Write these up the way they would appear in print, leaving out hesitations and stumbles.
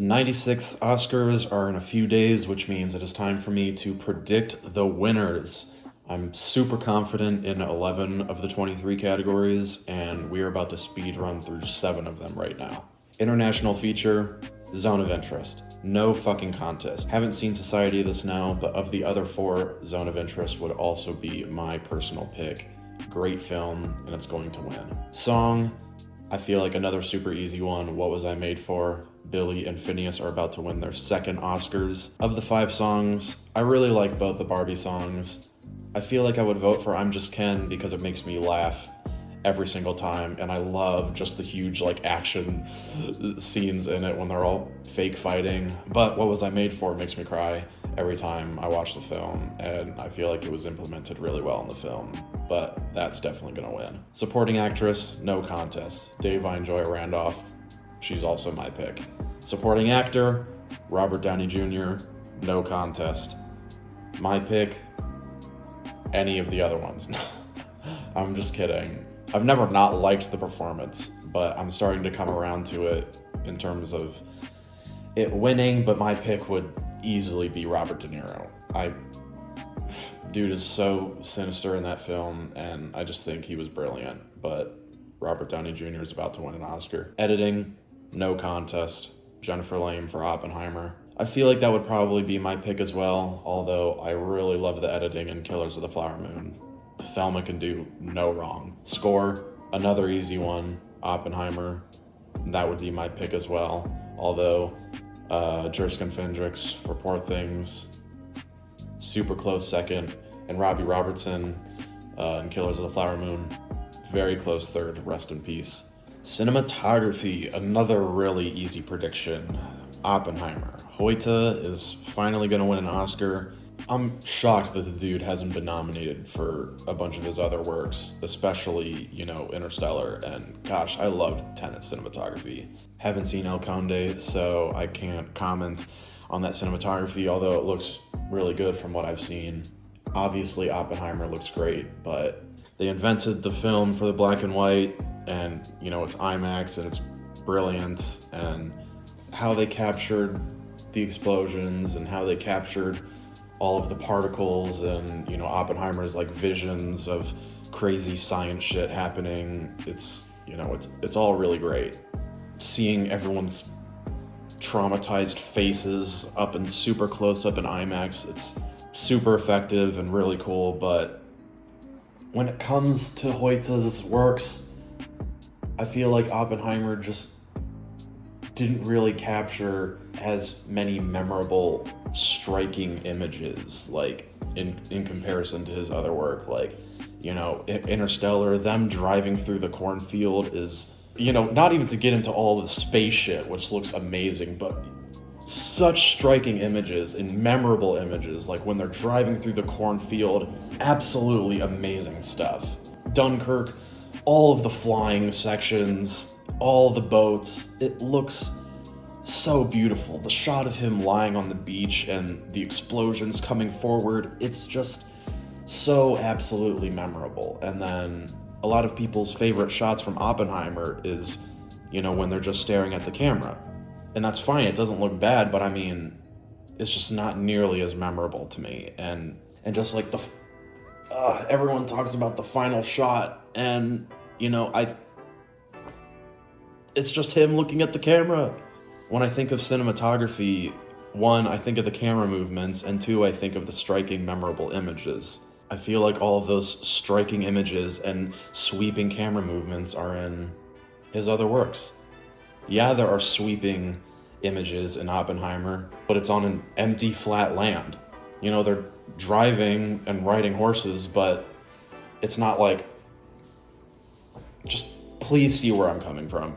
The 96th Oscars are in a few days, which means it is time for me to predict the winners. I'm super confident in 11 of the 23 categories, and we are about to speed run through 7 of them right now. International feature, Zone of Interest. No fucking contest. Haven't seen Society of the Snow, but of the other 4, Zone of Interest would also be my personal pick. Great film, and it's going to win. Song, I feel like another super easy one. What Was I Made For? Billy and Phineas are about to win their 2nd Oscars. Of the 5 songs, I really like both the Barbie songs. I feel like I would vote for I'm Just Ken because it makes me laugh every single time, and I love just the huge action scenes in it when they're all fake fighting. But What Was I Made For makes me cry every time I watch the film, and I feel like it was implemented really well in the film, but that's definitely gonna win. Supporting actress, no contest. Da'Vine Joy Randolph, she's also my pick. Supporting actor, Robert Downey Jr., no contest. My pick, any of the other ones. I'm just kidding. I've never not liked the performance, but I'm starting to come around to it in terms of it winning, but my pick would easily be Robert De Niro. Dude is so sinister in that film, and I just think he was brilliant, but Robert Downey Jr. is about to win an Oscar. Editing, no contest. Jennifer Lame for Oppenheimer. I feel like that would probably be my pick as well, although I really love the editing in Killers of the Flower Moon. Thelma can do no wrong. Score, another easy one, Oppenheimer. That would be my pick as well, although Jerskin Fendrix for Poor Things, super close second, and Robbie Robertson in Killers of the Flower Moon, very close third, rest in peace. Cinematography, another really easy prediction, Oppenheimer. Hoyte is finally going to win an Oscar. I'm shocked that the dude hasn't been nominated for a bunch of his other works, especially, Interstellar, and gosh, I love Tenet's cinematography. Haven't seen El Conde, so I can't comment on that cinematography, although it looks really good from what I've seen. Obviously, Oppenheimer looks great, but they invented the film for the black and white, and, it's IMAX, and it's brilliant, and how they captured the explosions, and how they captured all of the particles, and Oppenheimer's visions of crazy science shit happening. It's all really great. Seeing everyone's traumatized faces up and super close up in IMAX, it's super effective and really cool. But when it comes to Hoyte's works, I feel like Oppenheimer just didn't really capture as many memorable, striking images, in comparison to his other work. Interstellar, them driving through the cornfield is, not even to get into all the space shit, which looks amazing, but such striking images and memorable images, when they're driving through the cornfield, absolutely amazing stuff. Dunkirk, all of the flying sections, all the boats, it looks so beautiful. The shot of him lying on the beach and the explosions coming forward, it's just so absolutely memorable. And then a lot of people's favorite shots from Oppenheimer is, when they're just staring at the camera. And that's fine, it doesn't look bad, but it's just not nearly as memorable to me. And just everyone talks about the final shot, and, it's just him looking at the camera. When I think of cinematography, 1, I think of the camera movements, and 2, I think of the striking, memorable images. I feel like all of those striking images and sweeping camera movements are in his other works. Yeah, there are sweeping images in Oppenheimer, but it's on an empty, flat land. They're driving and riding horses, but it's not just please see where I'm coming from.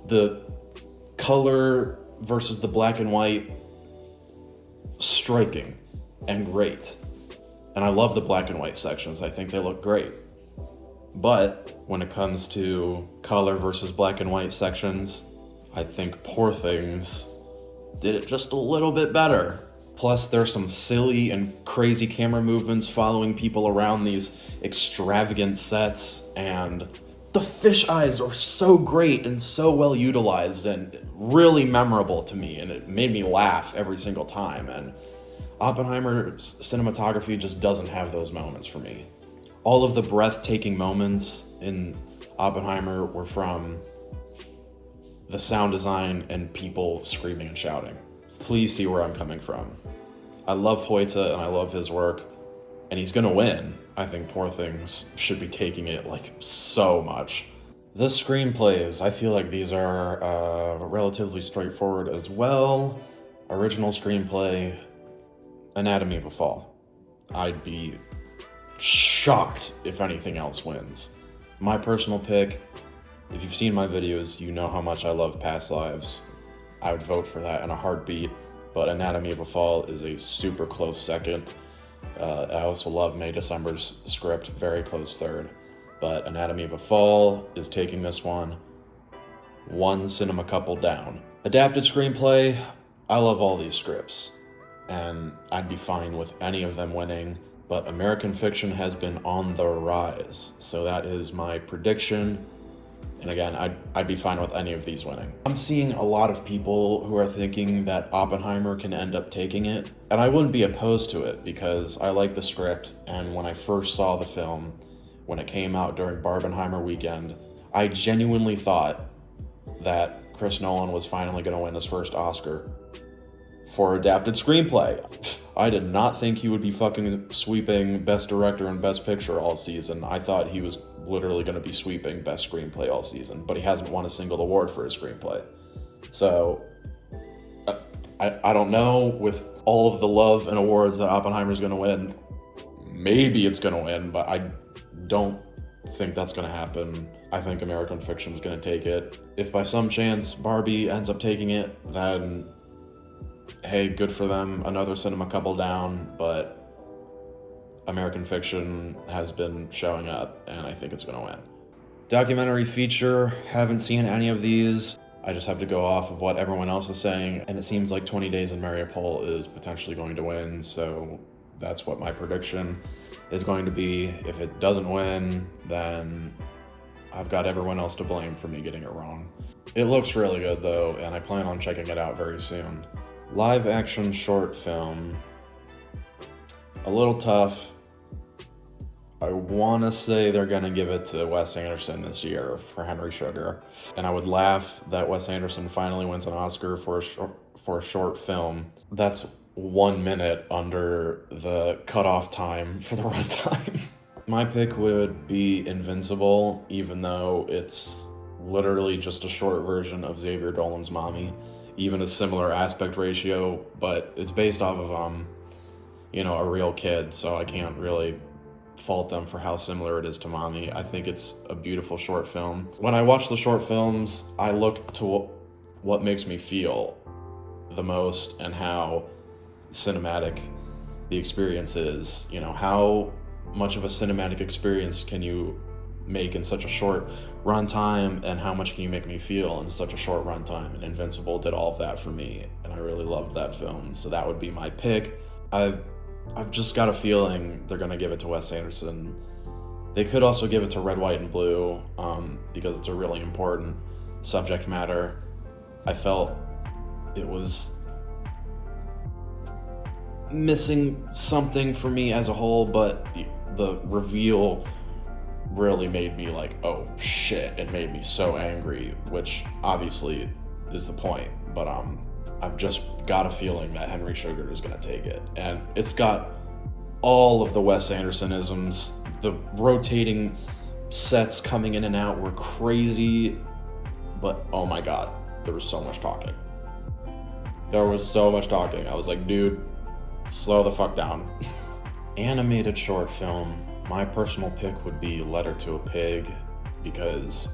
The color versus the black and white, striking and great. And I love the black and white sections. I think they look great. But when it comes to color versus black and white sections, I think Poor Things did it just a little bit better. Plus, there's some silly and crazy camera movements following people around these extravagant sets, and The fish eyes are so great and so well utilized and really memorable to me, and it made me laugh every single time. And Oppenheimer's cinematography just doesn't have those moments for me. All of the breathtaking moments in Oppenheimer were from the sound design and people screaming and shouting. Please see where I'm coming from. I love Hoyte and I love his work, and he's gonna win. I think Poor Things should be taking it like so much. The screenplays, I feel like these are relatively straightforward as well. Original screenplay, Anatomy of a Fall. I'd be shocked if anything else wins. My personal pick, if you've seen my videos, you know how much I love Past Lives. I would vote for that in a heartbeat, but Anatomy of a Fall is a super close second. I also love May December's script, very close third. But Anatomy of a Fall is taking this one cinema couple down. Adapted screenplay, I love all these scripts, and I'd be fine with any of them winning, but American Fiction has been on the rise, so that is my prediction. And again, I'd be fine with any of these winning. I'm seeing a lot of people who are thinking that Oppenheimer can end up taking it, and I wouldn't be opposed to it because I like the script, and when I first saw the film, when it came out during Barbenheimer weekend, I genuinely thought that Chris Nolan was finally going to win his first Oscar for adapted screenplay. I did not think he would be fucking sweeping Best Director and Best Picture all season. I thought he was literally going to be sweeping Best Screenplay all season, but he hasn't won a single award for his screenplay. So, I don't know, with all of the love and awards that Oppenheimer's going to win, maybe it's going to win, but I don't think that's going to happen. I think American Fiction's going to take it. If by some chance Barbie ends up taking it, then hey, good for them, another cinema couple down, but American Fiction has been showing up, and I think it's going to win. Documentary feature, haven't seen any of these. I just have to go off of what everyone else is saying, and it seems like 20 Days in Mariupol is potentially going to win, so that's what my prediction is going to be. If it doesn't win, then I've got everyone else to blame for me getting it wrong. It looks really good though, and I plan on checking it out very soon. Live action short film, a little tough. I want to say they're going to give it to Wes Anderson this year for Henry Sugar. And I would laugh that Wes Anderson finally wins an Oscar for a short film that's 1 minute under the cutoff time for the runtime. My pick would be Invincible, even though it's literally just a short version of Xavier Dolan's Mommy. Even a similar aspect ratio, but it's based off of, a real kid, so I can't really fault them for how similar it is to Mommy. I think it's a beautiful short film. When I watch the short films, I look to what makes me feel the most and how cinematic the experience is. How much of a cinematic experience can you make in such a short runtime, and how much can you make me feel in such a short runtime? And Invincible did all of that for me, and I really loved that film, so that would be my pick. I've just got a feeling they're gonna give it to Wes Anderson. They could also give it to Red, White, and Blue, because it's a really important subject matter. I felt it was missing something for me as a whole, but the reveal really made me like, oh shit, it made me so angry, which obviously is the point, but I've just got a feeling that Henry Sugar is gonna take it. And it's got all of the Wes Andersonisms. The rotating sets coming in and out were crazy, but oh my god, there was so much talking. I was like, dude, slow the fuck down. Animated short film, my personal pick would be Letter to a Pig, because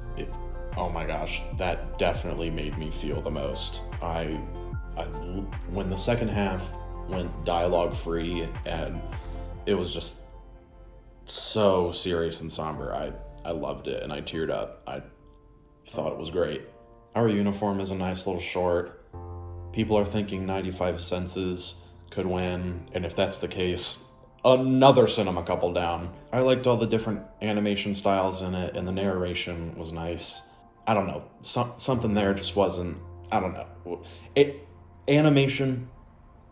oh my gosh, that definitely made me feel the most. When the second half went dialogue free and it was just so serious and somber, I loved it and I teared up. I thought it was great. Our Uniform is a nice little short. People are thinking 95 Senses could win, and if that's the case, another cinema couple down. I liked all the different animation styles in it, and the narration was nice. I don't know, something there just wasn't, I don't know. Animation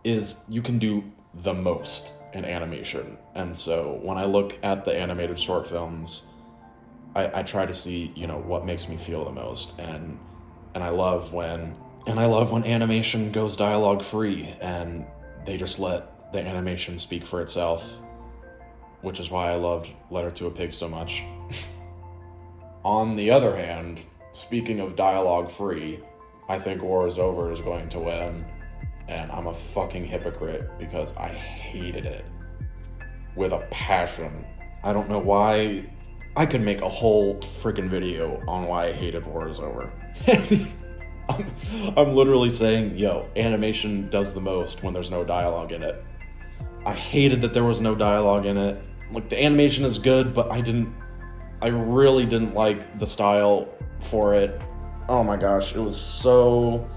is, you can do the most in animation, and so when I look at the animated short films, I try to see, you know, what makes me feel the most, and I love when animation goes dialogue free and they just let the animation speak for itself, which is why I loved Letter to a Pig so much. On the other hand, speaking of dialogue free, I think War is Over is going to win, and I'm a fucking hypocrite because I hated it with a passion. I don't know why. I could make a whole freaking video on why I hated War is Over. I'm literally saying, yo, animation does the most when there's no dialogue in it. I hated that there was no dialogue in it. Like, the animation is good, but I really didn't like the style for it. Oh my gosh, it was so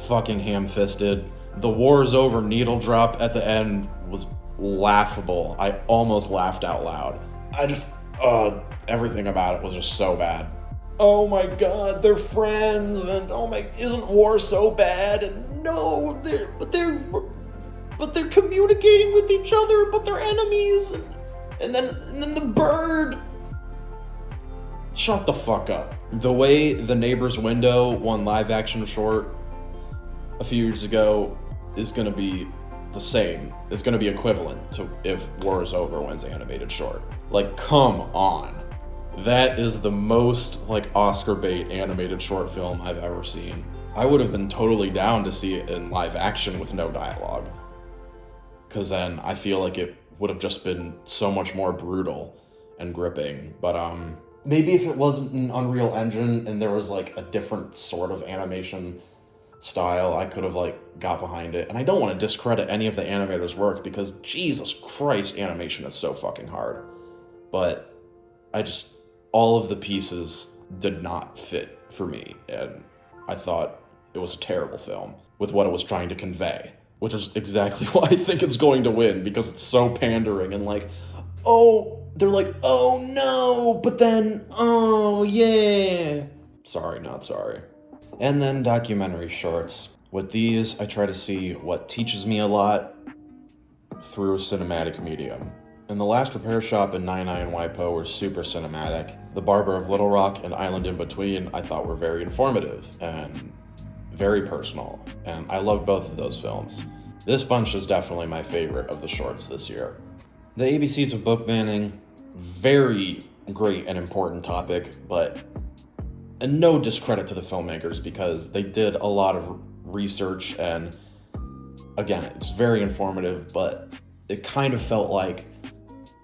fucking ham-fisted. The War is Over needle drop at the end was laughable. I almost laughed out loud. Everything about it was just so bad. Oh my god, they're friends, and oh my, isn't war so bad? And no, they're communicating with each other, but they're enemies. And then the bird. Shut the fuck up. The way The Neighbor's Window won live action short a few years ago is gonna be the same. It's gonna be equivalent to if War is Over wins animated short. Like, come on. That is the most, like, Oscar bait animated short film I've ever seen. I would have been totally down to see it in live action with no dialogue, because then I feel like it would have just been so much more brutal and gripping. But maybe if it wasn't an Unreal Engine and there was, like, a different sort of animation style, I could have, like, got behind it. And I don't want to discredit any of the animators' work, because Jesus Christ, animation is so fucking hard. But all of the pieces did not fit for me, and I thought it was a terrible film with what it was trying to convey, which is exactly why I think it's going to win, because it's so pandering and like, oh, they're like, oh no, but then, oh yeah. Sorry, not sorry. And then documentary shorts. With these, I try to see what teaches me a lot through a cinematic medium. And The Last Repair Shop and 99 WIPO were super cinematic. The Barber of Little Rock and Island in Between I thought were very informative and very personal, and I loved both of those films. This bunch is definitely my favorite of the shorts this year. The ABCs of book banning, very great and important topic, but no discredit to the filmmakers, because they did a lot of research, and again, it's very informative, but it kind of felt like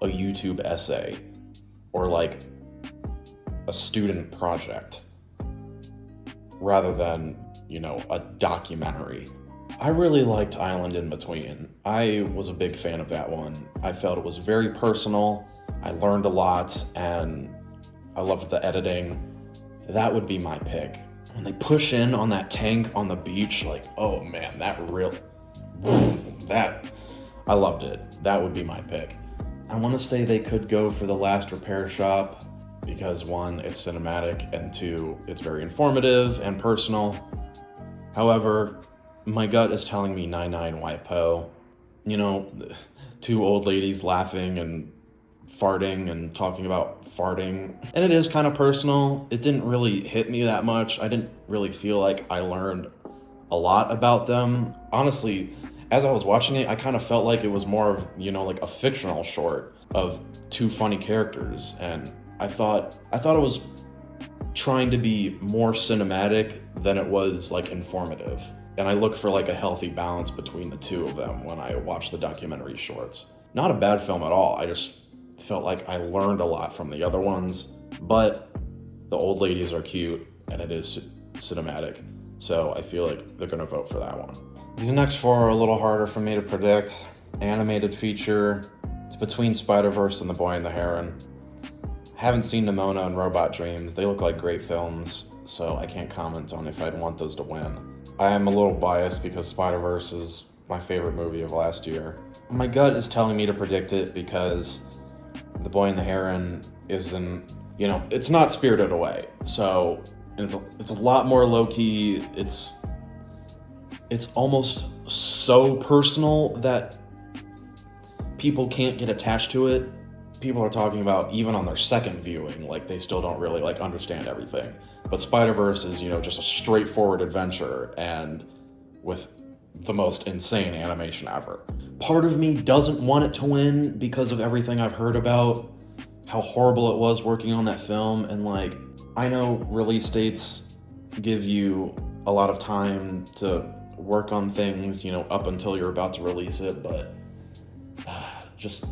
a YouTube essay or like a student project rather than, you know, a documentary. I really liked Island in Between. I was a big fan of that one. I felt it was very personal. I learned a lot, and I loved the editing. That would be my pick. When they push in on that tank on the beach, like, oh man, I loved it. That would be my pick. I want to say they could go for The Last Repair Shop, because one, it's cinematic, and two, it's very informative and personal. However, my gut is telling me 99 WIPO. You know, two old ladies laughing and farting and talking about farting. And it is kind of personal. It didn't really hit me that much. I didn't really feel like I learned a lot about them. Honestly, as I was watching it, I kind of felt like it was more of, you know, like a fictional short of two funny characters. And I thought it was trying to be more cinematic than it was like informative. And I look for like a healthy balance between the two of them when I watch the documentary shorts. Not a bad film at all. I just felt like I learned a lot from the other ones, but the old ladies are cute and it is cinematic. So I feel like they're gonna vote for that one. These next four are a little harder for me to predict. Animated feature, it's between Spider-Verse and The Boy and the Heron. Haven't seen Nimona and Robot Dreams. They look like great films, so I can't comment on if I'd want those to win. I am a little biased because Spider-Verse is my favorite movie of last year, My gut is telling me to predict it because The Boy and the Heron isn't, it's not Spirited Away. So it's a lot more low-key. It's almost so personal that people can't get attached to it. People are talking about, even on their second viewing, like they still don't really like understand everything. But Spider-Verse is, just a straightforward adventure and with the most insane animation ever. Part of me doesn't want it to win because of everything I've heard about how horrible it was working on that film. And like, I know release dates give you a lot of time to work on things, up until you're about to release it, but just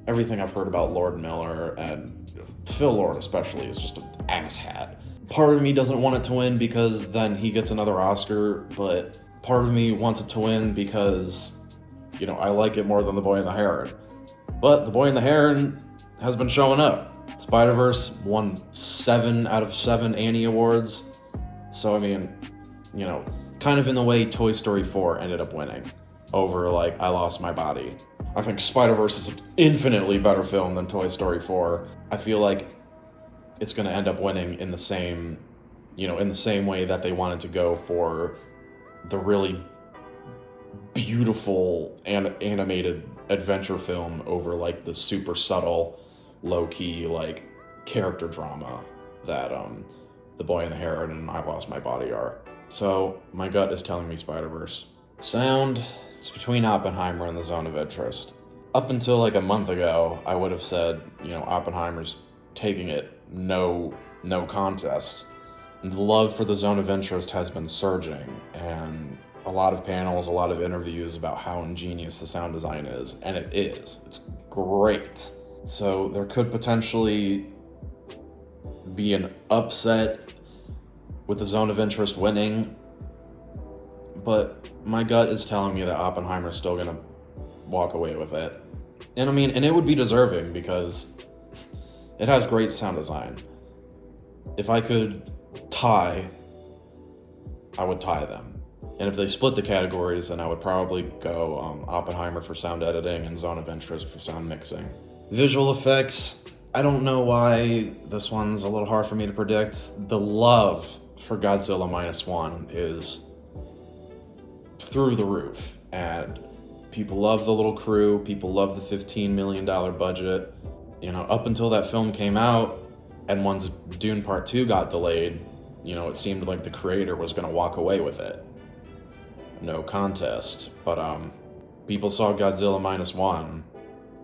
everything I've heard about Lord Miller and Phil Lord especially is just an asshat. Part of me doesn't want it to win because then he gets another Oscar, but part of me wants it to win because, I like it more than The Boy and the Heron. But The Boy and the Heron has been showing up. Spider-Verse won 7 out of 7 Annie Awards. So, kind of in the way Toy Story 4 ended up winning over, like, I Lost My Body. I think Spider-Verse is an infinitely better film than Toy Story 4. I feel like it's going to end up winning in the same way that they wanted to go for the really beautiful and animated adventure film over like the super subtle, low-key like character drama that The Boy and the Heron and I Lost My Body are. So my gut is telling me Spider-Verse. Sound, it's between Oppenheimer and The Zone of Interest. Up until like a month ago, I would have said, Oppenheimer's taking it, no contest. The love for The Zone of Interest has been surging, and a lot of panels, a lot of interviews about how ingenious the sound design is, and it is. It's great. So there could potentially be an upset with The Zone of Interest winning, but my gut is telling me that Oppenheimer's still gonna walk away with it. And and it would be deserving because it has great sound design. If I could tie, I would tie them. And if they split the categories, then I would probably go Oppenheimer for sound editing and Zone of Interest for sound mixing. Visual effects, I don't know why this one's a little hard for me to predict. The love for Godzilla -1 is through the roof, and people love the little crew, people love the $15 million budget. Up until that film came out, and once Dune Part 2 got delayed, it seemed like the creator was going to walk away with it. No contest. But people saw Godzilla -1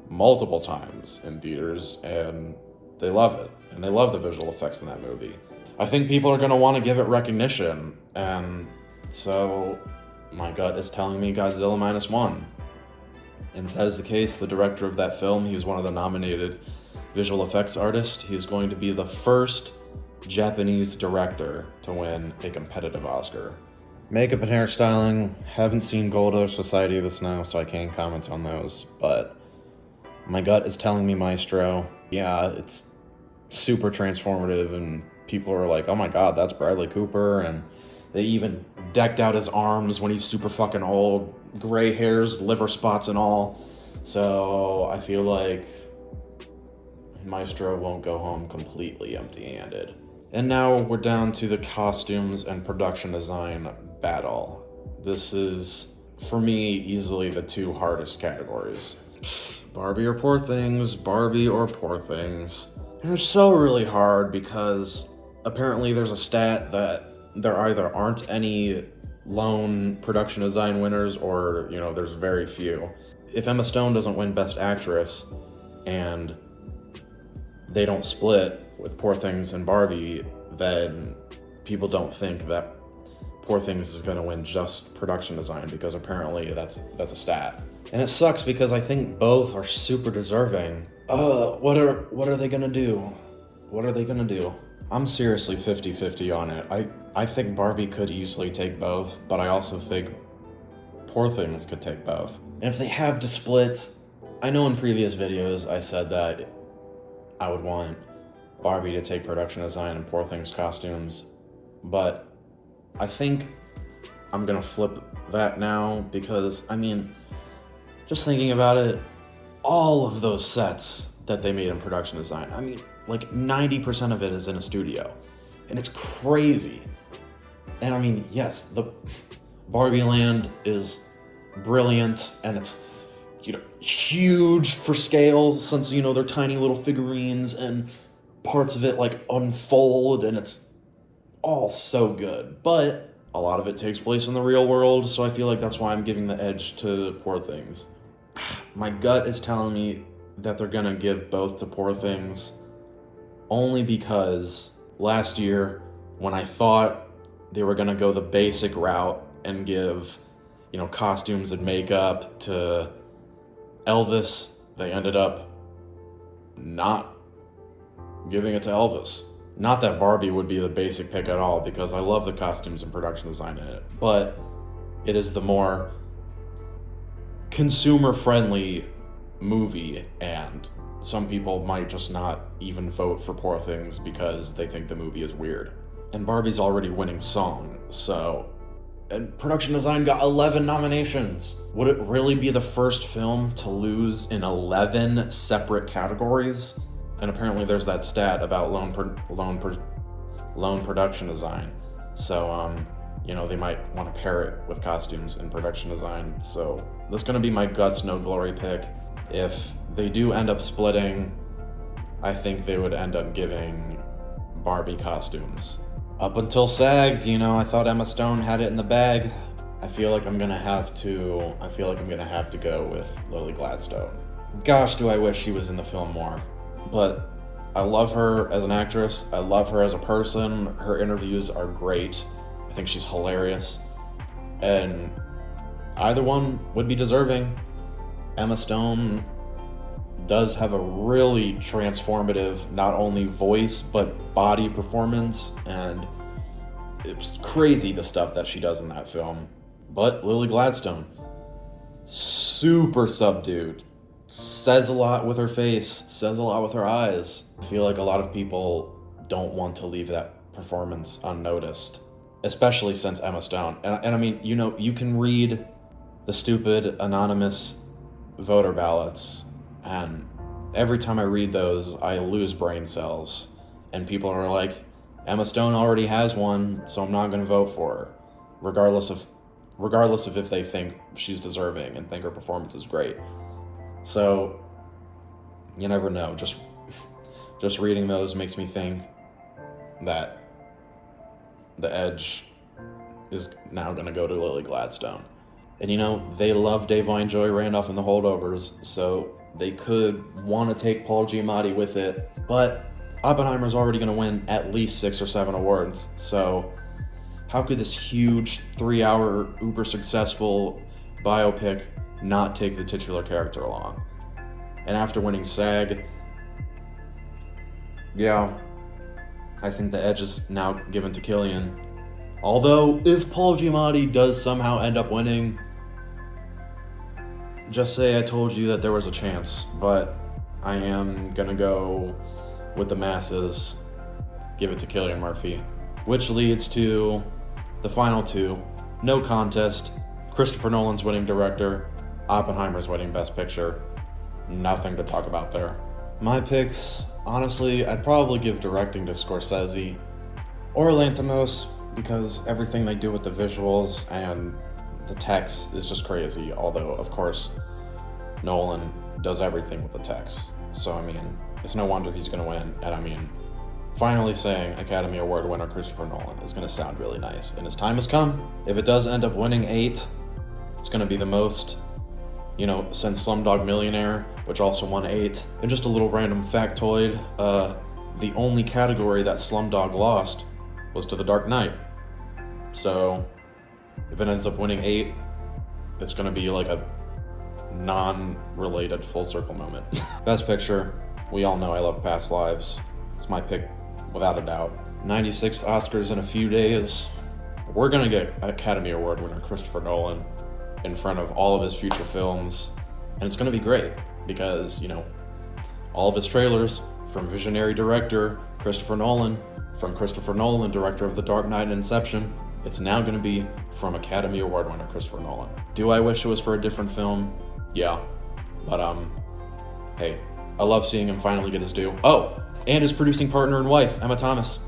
multiple times in theaters, and they love it. And they love the visual effects in that movie. I think people are going to want to give it recognition, and so my gut is telling me Godzilla -1. And if that is the case, the director of that film, he was one of the nominated visual effects artists. He is going to be the first Japanese director to win a competitive Oscar. Makeup and hairstyling, haven't seen Golda or Society of the Snow, so I can't comment on those, but my gut is telling me Maestro. Yeah, it's super transformative, and people are like, oh my god, that's Bradley Cooper, and they even decked out his arms when he's super fucking old, gray hairs, liver spots and all. So I feel like Maestro won't go home completely empty-handed. And now we're down to the costumes and production design battle. This is, for me, easily the two hardest categories. Barbie or Poor Things, Barbie or Poor Things. And they're so really hard because apparently there's a stat that there either aren't any lone production design winners or, there's very few. If Emma Stone doesn't win Best Actress and they don't split with Poor Things and Barbie, then people don't think that Poor Things is going to win just production design, because apparently that's a stat. And it sucks because I think both are super deserving. What are they going to do? What are they going to do? I'm seriously 50-50 on it. I think Barbie could easily take both, but I also think Poor Things could take both. And if they have to split, I know in previous videos I said that I would want Barbie to take production design and Poor Things costumes, but I think I'm gonna flip that now because, just thinking about it, all of those sets that they made in production design, I mean, like 90% of it is in a studio. And it's crazy. And I mean, yes, the Barbie Land is brilliant, and it's, huge for scale, since, they're tiny little figurines, and parts of it like unfold, and it's all so good. But a lot of it takes place in the real world, so I feel like that's why I'm giving the edge to Poor Things. My gut is telling me that they're gonna give both to Poor Things, only because last year, when I thought they were gonna go the basic route and give, costumes and makeup to Elvis, they ended up not giving it to Elvis. Not that Barbie would be the basic pick at all, because I love the costumes and production design in it, but it is the more consumer-friendly movie, and some people might just not even vote for Poor Things because they think the movie is weird. And Barbie's already winning song, and production design got 11 nominations. Would it really be the first film to lose in 11 separate categories? And apparently there's that stat about lone production design. So, they might want to pair it with costumes and production design. So that's going to be my guts, no glory pick. If they do end up splitting, I think they would end up giving Barbie costumes. Up until SAG, I thought Emma Stone had it in the bag. I feel like I'm gonna have to go with Lily Gladstone. Gosh, do I wish she was in the film more. But I love her as an actress. I love her as a person. Her interviews are great. I think she's hilarious. And either one would be deserving. Emma Stone does have a really transformative, not only voice, but body performance, and it's crazy the stuff that she does in that film. But Lily Gladstone, super subdued, says a lot with her face, says a lot with her eyes. I feel like a lot of people don't want to leave that performance unnoticed, especially since Emma Stone. And I mean, you can read the stupid anonymous voter ballots, and every time I read those, I lose brain cells. And people are like, Emma Stone already has one, so I'm not going to vote for her, regardless of if they think she's deserving and think her performance is great. So you never know. Just reading those makes me think that the edge is now going to go to Lily Gladstone. And they love Davine Joy Randolph in The Holdovers, so they could want to take Paul Giamatti with it, but Oppenheimer's already going to win at least 6 or 7 awards, so how could this huge 3-hour uber successful biopic not take the titular character along? And after winning SAG, yeah, I think the edge is now given to Cillian. Although, if Paul Giamatti does somehow end up winning, just say I told you that there was a chance, but I am gonna go with the masses, give it to Cillian Murphy, which leads to the final two. No contest. Christopher Nolan's winning director, Oppenheimer's winning Best Picture. Nothing to talk about there. My picks, honestly, I'd probably give directing to Scorsese or Lanthimos, because everything they do with the visuals and the text is just crazy. Although, of course, Nolan does everything with the text. So, I mean, it's no wonder he's going to win. And I mean, finally saying Academy Award winner Christopher Nolan is going to sound really nice. And his time has come. If it does end up winning 8, it's going to be the most, since Slumdog Millionaire, which also won 8. And just a little random factoid, the only category that Slumdog lost was to The Dark Knight. So, if it ends up winning 8, it's going to be like a non-related full circle moment. Best Picture, we all know I love Past Lives. It's my pick without a doubt. 96th Oscars in a few days. We're going to get Academy Award winner Christopher Nolan in front of all of his future films. And it's going to be great because, all of his trailers from visionary director Christopher Nolan, from Christopher Nolan, director of The Dark Knight and Inception, it's now going to be from Academy Award winner Christopher Nolan. Do I wish it was for a different film? Yeah. But, hey, I love seeing him finally get his due. Oh, and his producing partner and wife, Emma Thomas.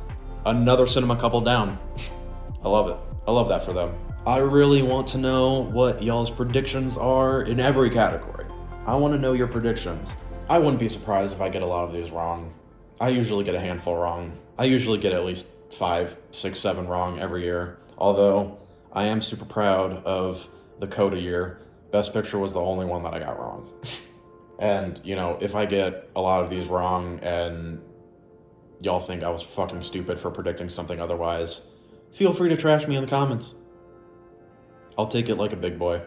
Another cinema couple down. I love it. I love that for them. I really want to know what y'all's predictions are in every category. I want to know your predictions. I wouldn't be surprised if I get a lot of these wrong. I usually get a handful wrong. I usually get at least 5, 6, 7 wrong every year. Although, I am super proud of the Coda year. Best Picture was the only one that I got wrong. And, you know, if I get a lot of these wrong and y'all think I was fucking stupid for predicting something otherwise, feel free to trash me in the comments. I'll take it like a big boy.